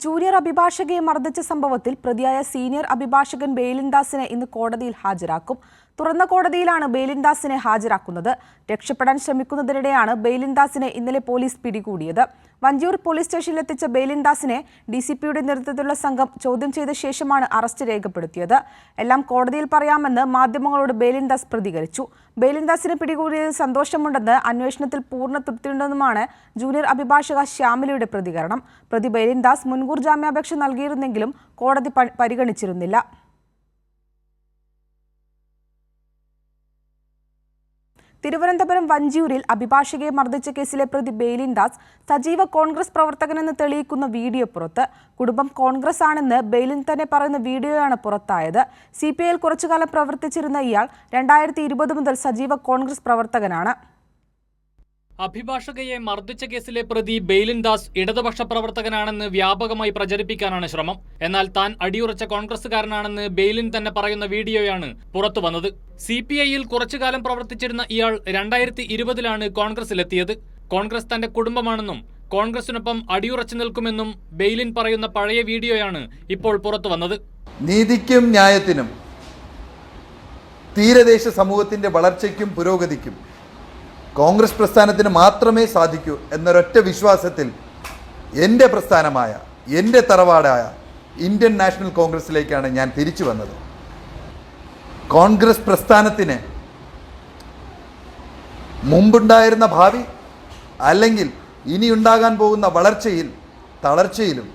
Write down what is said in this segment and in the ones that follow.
Junior അഭിഭാഷകയെ മർദ്ദിച്ച സംഭവത്തിൽ പ്രതിയായ സീനിയർ അഭിഭാഷകൻ ബെയിലിൻദാസിനെ ഇന്ന് കോടതിയിൽ ഹാജരാക്കും. തുറന്ന കോടതിയിലാണ് ബെയിലിൻദാസിനെ ഹാജരാക്കുന്നത്. രക്ഷപ്പെടാൻ ശ്രമിക്കുന്നതിനിടെയാണ് ബെയിലിൻദാസിനെ ഇന്നലെ പോലീസ് പിടികൂടിയത്. വഞ്ചിയൂർ പോലീസ് സ്റ്റേഷനിലെത്തിച്ച ബെയിലിൻദാസിനെ ഡിസിപിയുടെ നേതൃത്വത്തിലുള്ള സംഘം ചോദ്യം ചെയ്ത ശേഷമാണ് അറസ്റ്റ് രേഖപ്പെടുത്തിയത്. എല്ലാം കോടതിയിൽ പറയാമെന്ന് മാധ്യമങ്ങളോട് ബെയിലിൻദാസ് പ്രതികരിച്ചു. ബെയിലിൻദാസിനെ പിടികൂടിയതിൽ സന്തോഷമുണ്ടെന്ന്, അന്വേഷണത്തിൽ പൂർണ്ണ തൃപ്തിയുണ്ടെന്നുമാണ് ജൂനിയർ അഭിഭാഷക ശ്യാമിലയുടെ പ്രതികരണം. പ്രതി ബെയിലിൻദാസ് മുൻകൂർ ജാമ്യാപേക്ഷ നൽകിയിരുന്നെങ്കിലും കോടതി പരിഗണിച്ചിരുന്നില്ല. തിരുവനന്തപുരം വഞ്ചിയൂരിൽ അഭിഭാഷകയെ മർദ്ദിച്ച കേസിലെ പ്രതി ബെയിലിൻദാസ് സജീവ കോൺഗ്രസ് പ്രവർത്തകനെന്ന് തെളിയിക്കുന്ന വീഡിയോ പുറത്ത്. കുടുംബം കോൺഗ്രസ് ആണെന്ന് ബെയിലിൻ തന്നെ പറയുന്ന വീഡിയോയാണ് പുറത്തായത്. CPIയിൽ കുറച്ചുകാലം പ്രവർത്തിച്ചിരുന്ന ഇയാൾ 2020 മുതൽ സജീവ കോൺഗ്രസ് പ്രവർത്തകനാണ്. അഭിഭാഷകയെ മർദ്ദിച്ച കേസിലെ പ്രതി ബെയിലിൻദാസ് ഇടതുപക്ഷ പ്രവർത്തകനാണെന്ന് വ്യാപകമായി പ്രചരിപ്പിക്കാനാണ് ശ്രമം. എന്നാൽ താൻ അടിയുറച്ച കോൺഗ്രസുകാരനാണെന്ന് ബെയിലിൻ തന്നെ പറയുന്ന വീഡിയോയാണ് പുറത്തു വന്നത്. CPIയിൽ കുറച്ചുകാലം പ്രവർത്തിച്ചിരുന്ന ഇയാൾ 2020 കോൺഗ്രസിലെത്തിയത്. കോൺഗ്രസ് തന്റെ കുടുംബമാണെന്നും കോൺഗ്രസിനൊപ്പം അടിയുറച്ചു നിൽക്കുമെന്നും ബെയിലിൻ പറയുന്ന പഴയ വീഡിയോയാണ് ഇപ്പോൾ പുറത്തു വന്നത്. നീതിക്കും ന്യായത്തിനും തീരദേശ സമൂഹത്തിന്റെ വളർച്ചയ്ക്കും പുരോഗതിക്കും കോൺഗ്രസ് പ്രസ്ഥാനത്തിന് മാത്രമേ സാധിക്കൂ എന്നൊരൊറ്റ വിശ്വാസത്തിൽ എൻ്റെ പ്രസ്ഥാനമായ, എൻ്റെ തറവാടായ ഇന്ത്യൻ നാഷണൽ കോൺഗ്രസിലേക്കാണ് ഞാൻ തിരിച്ചു വന്നത്. കോൺഗ്രസ് പ്രസ്ഥാനത്തിന് മുമ്പുണ്ടായിരുന്ന ഭാവി അല്ലെങ്കിൽ ഇനിയുണ്ടാകാൻ പോകുന്ന വളർച്ചയിൽ തളർച്ചയിലും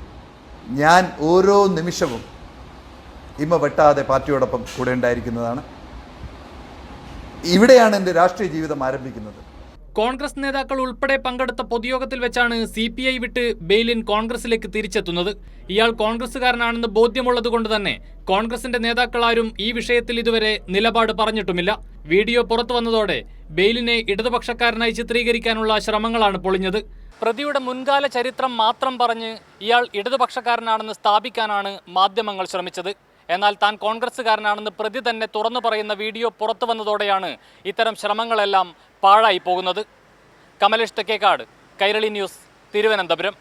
ഞാൻ ഓരോ നിമിഷവും ഇമ വെട്ടാതെ പാർട്ടിയോടൊപ്പം കൂടെ ഉണ്ടായിരിക്കുന്നതാണ്. ഇവിടെയാണ് എൻ്റെ രാഷ്ട്രീയ ജീവിതം ആരംഭിക്കുന്നത്. കോൺഗ്രസ് നേതാക്കൾ ഉൾപ്പെടെ പങ്കെടുത്ത പൊതുയോഗത്തിൽ വെച്ചാണ് CPI വിട്ട് ബെയിലിൻ കോൺഗ്രസിലേക്ക് തിരിച്ചെത്തുന്നത്. ഇയാൾ കോൺഗ്രസുകാരനാണെന്ന് ബോധ്യമുള്ളതുകൊണ്ട് തന്നെ കോൺഗ്രസിന്റെ നേതാക്കളാരും ഈ വിഷയത്തിൽ ഇതുവരെ നിലപാട് പറഞ്ഞിട്ടുമില്ല. വീഡിയോ പുറത്തു വന്നതോടെ ബെയിലിനെ ഇടതുപക്ഷക്കാരനായി ചിത്രീകരിക്കാനുള്ള ശ്രമങ്ങളാണ് പൊളിഞ്ഞത്. പ്രതിയുടെ മുൻകാല ചരിത്രം മാത്രം പറഞ്ഞ് ഇയാൾ ഇടതുപക്ഷക്കാരനാണെന്ന് സ്ഥാപിക്കാനാണ് മാധ്യമങ്ങൾ ശ്രമിച്ചത്. എന്നാൽ താൻ കോൺഗ്രസുകാരനാണെന്ന് പ്രതി തന്നെ തുറന്നു പറയുന്ന വീഡിയോ പുറത്തു വന്നതോടെയാണ് ഇത്തരം ശ്രമങ്ങളെല്ലാം പാഴായി പോകുന്നത്. കമലേഷ് തെക്കേക്കാട്, കൈരളി ന്യൂസ്, തിരുവനന്തപുരം.